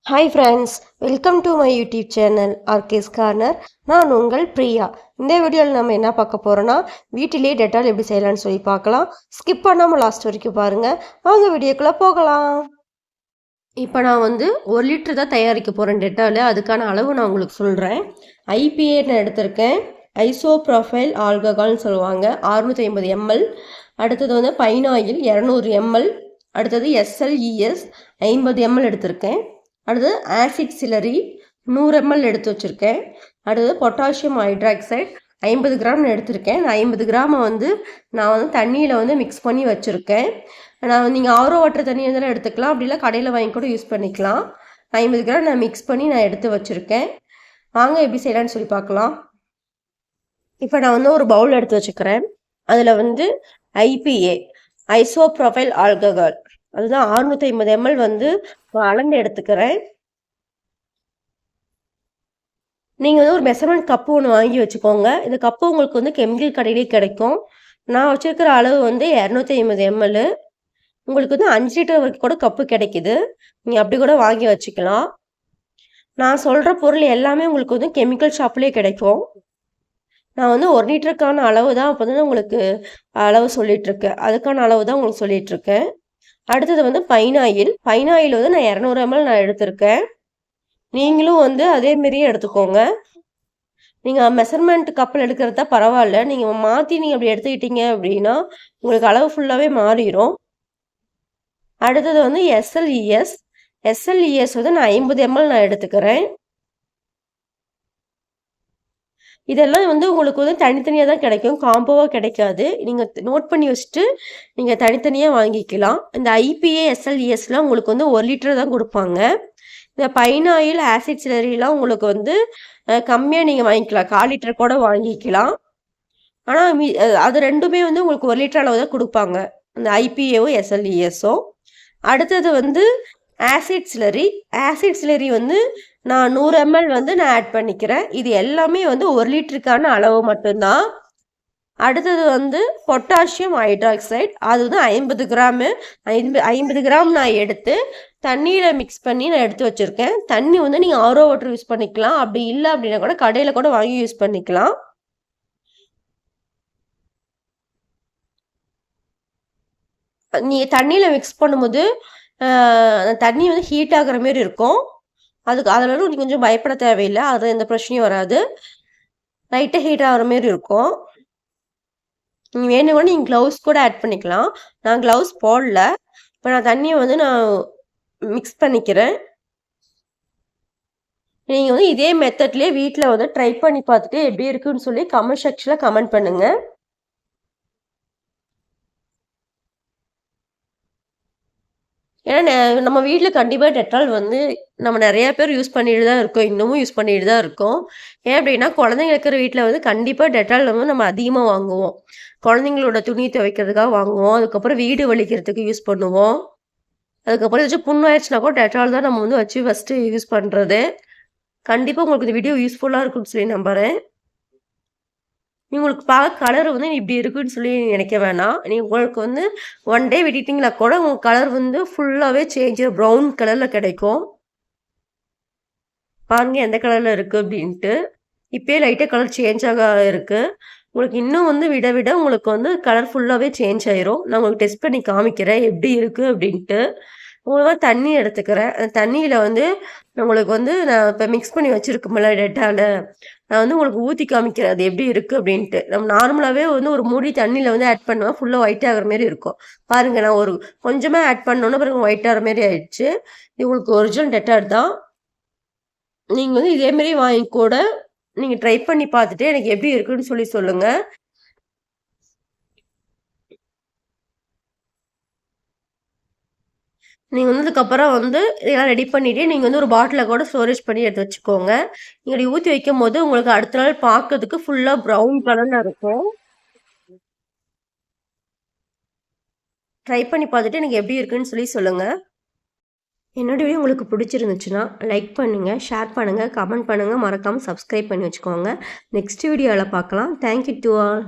Hi friends, welcome to my YouTube channel RK's Corner. நான் உங்கள் பிரியா. இந்த வீடியோவில் நம்ம என்ன பார்க்க போறோம்னா வீட்டிலேயே டெட்டால் எப்படி செய்யலாம்னு சொல்லி பார்க்கலாம். ஸ்கிப் பண்ணாமல் லாஸ்ட் வரைக்கும் பாருங்க. வாங்க வீடியோக்குள்ள போகலாம். இப்போ நான் 1 லிட்டர் தான் தயாரிக்க போகிறேன் டெட்டால். அதுக்கான அளவு நான் உங்களுக்கு சொல்கிறேன். IPA நான் எடுத்திருக்கேன். ஐசோப்ரோபைல் ஆல்கஹால்னு சொல்லுவாங்க, 650 ml. அடுத்தது பைனாயில் 200 ml. அடுத்தது SLES 50 ml எடுத்திருக்கேன். அடுத்தது ஆசிட் சிலரி 100 ml எடுத்து வச்சுருக்கேன். அடுத்தது பொட்டாசியம் ஹைட்ராக்சைடு 50 கிராம் எடுத்திருக்கேன். இந்த 50 கிராமை நான் தண்ணியில் மிக்ஸ் பண்ணி வச்சுருக்கேன். நீங்கள் ஆரோ வாட்டர் தண்ணி இருந்தாலும் எடுத்துக்கலாம், அப்படி இல்லை கடையில் வாங்கி கூட யூஸ் பண்ணிக்கலாம். 50 கிராம் நான் மிக்ஸ் பண்ணி நான் எடுத்து வச்சுருக்கேன். வாங்க எப்படி செய்யலான்னு சொல்லி பார்க்கலாம். இப்போ நான் ஒரு பவுல் எடுத்து வச்சுக்கிறேன். அதில் IPA ஐசோப்ரோபைல் ஆல்கஹால் அதுதான் 650 ml அளந்து எடுத்துக்கிறேன். நீங்கள் ஒரு மெஷர்மெண்ட் கப்பு ஒன்று வாங்கி வச்சுக்கோங்க. இந்த கப்பு உங்களுக்கு கெமிக்கல் கடையிலே கிடைக்கும். நான் வச்சுருக்கிற அளவு 250 ml. உங்களுக்கு 5 லிட்டர் வரைக்கும் கூட கப்பு கிடைக்குது. நீங்கள் அப்படி கூட வாங்கி வச்சுக்கலாம். நான் சொல்கிற பொருள் எல்லாமே உங்களுக்கு கெமிக்கல் ஷாப்லேயே கிடைக்கும். நான் 1 லிட்டருக்கான அளவு தான் இப்போ உங்களுக்கு அளவு சொல்லிகிட்ருக்கேன். அதுக்கான அளவு தான் உங்களுக்கு சொல்லிகிட்ருக்கேன். அடுத்தது பைனாயில் நான் 200 ml நான் எடுத்திருக்கேன். நீங்களும் அதேமாரியே எடுத்துக்கோங்க. நீங்கள் மெஷர்மெண்ட் கப்பில் எடுக்கிறதா பரவாயில்ல, நீங்கள் மாற்றி நீங்கள் அப்படி எடுத்துக்கிட்டீங்க அப்படின்னா உங்களுக்கு அளவு ஃபுல்லாகவே மாறிடும். அடுத்தது SLES நான் 50 ml நான் எடுத்துக்கிறேன். இதெல்லாம் உங்களுக்கு தனித்தனியாக தான் கிடைக்கும், காம்போவாக கிடைக்காது. நீங்கள் நோட் பண்ணி வச்சுட்டு நீங்கள் தனித்தனியாக வாங்கிக்கலாம். இந்த IPA SLESலாம் உங்களுக்கு 1 லிட்டர் தான் கொடுப்பாங்க. இந்த பைனாயில் ஆசிட் சிலரிலாம் உங்களுக்கு கம்மியாக நீங்கள் வாங்கிக்கலாம், 1/4 லிட்டர் கூட வாங்கிக்கலாம். ஆனால் அது ரெண்டுமே உங்களுக்கு 1 லிட்டர் அளவு தான் கொடுப்பாங்க, இந்த IPAவும் SLESம். அடுத்தது ஆசிட் சிலரி நான் 100 ml நான் ஆட் பண்ணிக்கிறேன். இது எல்லாமே 1 லிட்டருக்கான அளவு மட்டும்தான். அடுத்தது பொட்டாசியம் ஹைட்ராக்சைடு, அது 50 கிராமு 50 கிராம் நான் எடுத்து தண்ணியில் மிக்ஸ் பண்ணி நான் எடுத்து வச்சுருக்கேன். தண்ணி நீங்கள் ஆரோ வாட்டர் யூஸ் பண்ணிக்கலாம், அப்படி இல்லை அப்படின்னா கூட கடையில் கூட வாங்கி யூஸ் பண்ணிக்கலாம். நீங்கள் தண்ணியில் மிக்ஸ் பண்ணும்போது தண்ணி ஹீட் ஆகிற மாரி இருக்கும். அதில் நீங்கள் கொஞ்சம் பயப்பட தேவையில்லை, அது எந்த பிரச்சனையும் வராது. லைட்டாக ஹீட் ஆகிற மாரி இருக்கும். நீங்கள் வேணும்னா நீங்கள் க்ளவுஸ் கூட ஆட் பண்ணிக்கலாம். நான் க்ளவுஸ் போடல. இப்போ நான் தண்ணியை நான் மிக்ஸ் பண்ணிக்கிறேன். நீங்கள் இதே மெத்தட்லேயே வீட்டில் ட்ரை பண்ணி பார்த்துட்டு எப்படி இருக்குன்னு சொல்லி கமெண்ட் செக்ஷனில் கமெண்ட் பண்ணுங்கள். ஏன்னா நம்ம வீட்டில் கண்டிப்பாக டெட்டால் நம்ம நிறையா பேர் யூஸ் பண்ணிட்டு தான் இருக்கோம், இன்னமும் யூஸ் பண்ணிட்டு தான் இருக்கோம். ஏன் அப்படின்னா குழந்தைங்க இருக்கிற வீட்டில் கண்டிப்பாக டெட்டால் நம்ம அதிகமாக வாங்குவோம். குழந்தைங்களோட துணி துவைக்கிறதுக்காக வாங்குவோம், அதுக்கப்புறம் வீடு வலிக்கிறதுக்கு யூஸ் பண்ணுவோம். அதுக்கப்புறம் ஏதாச்சும் புண்ணாயிடுச்சுனா கூட டெட்டால் தான் நம்ம வச்சு ஃபஸ்ட்டு யூஸ் பண்ணுறது. கண்டிப்பாக உங்களுக்கு இந்த வீடியோ யூஸ்ஃபுல்லாக இருக்குன்னு சொல்லி நம்புகிறேன். உங்களுக்கு பார்க்க கலர் இப்படி இருக்குன்னு சொல்லி நினைக்க வேணாம். நீங்கள் உங்களுக்கு 1 டே விட்டுட்டிங்களா கூட உங்களுக்கு கலர் ஃபுல்லாகவே சேஞ்ச் ப்ரௌன் கலரில் கிடைக்கும். பாருங்கள் எந்த கலரில் இருக்குது அப்படின்ட்டு. இப்போயே லைட்டாக கலர் சேஞ்ச் ஆக இருக்குது. உங்களுக்கு இன்னும் விட விட உங்களுக்கு கலர் ஃபுல்லாகவே சேஞ்ச் ஆயிரும். நான் உங்களுக்கு டெஸ்ட் பண்ணி காமிக்கிறேன் எப்படி இருக்குது அப்படின்ட்டு. உங்களுக்கு தண்ணி எடுத்துக்கிறேன். அந்த தண்ணியில் உங்களுக்கு நான் இப்போ மிக்ஸ் பண்ணி வச்சுருக்கோம்ல டெட்டால், நான் உங்களுக்கு ஊற்றி காமிக்கிறேன் அது எப்படி இருக்குது அப்படின்ட்டு. நம்ம நார்மலாகவே ஒரு மூடி தண்ணியில் ஆட் பண்ணுவேன், ஃபுல்லாக ஒயிட் ஆகிற மாரி இருக்கும். பாருங்கள் நான் ஒரு கொஞ்சமாக ஆட் பண்ணோன்னா பாருங்கள் ஒயிட் ஆகிற மாரி ஆயிடுச்சு. இது உங்களுக்கு ஒரிஜினல் டெட்டால் தான். நீங்கள் இதேமாரி வாங்கி கூட நீங்கள் ட்ரை பண்ணி பார்த்துட்டு எனக்கு எப்படி இருக்குன்னு சொல்லி சொல்லுங்கள். நீங்கள் அதுக்கப்புறம் இதெல்லாம் ரெடி பண்ணிவிட்டு நீங்கள் ஒரு பாட்டிலில் கூட ஸ்டோரேஜ் பண்ணி எடுத்து வச்சுக்கோங்க. நீங்கள் ஊற்றி வைக்கும் போது உங்களுக்கு அடுத்த நாள் பார்க்கறதுக்கு ஃபுல்லாக ப்ரௌன் கலரில் இருக்கும். ட்ரை பண்ணி பார்த்துட்டு எனக்கு எப்படி இருக்குன்னு சொல்லி சொல்லுங்கள். என்னோட வீடியோ உங்களுக்கு பிடிச்சிருந்துச்சுன்னா லைக் பண்ணுங்கள், ஷேர் பண்ணுங்கள், கமெண்ட் பண்ணுங்கள், மறக்காமல் சப்ஸ்கிரைப் பண்ணி வச்சுக்கோங்க. நெக்ஸ்ட் வீடியோவில் பார்க்கலாம். Thank you to all.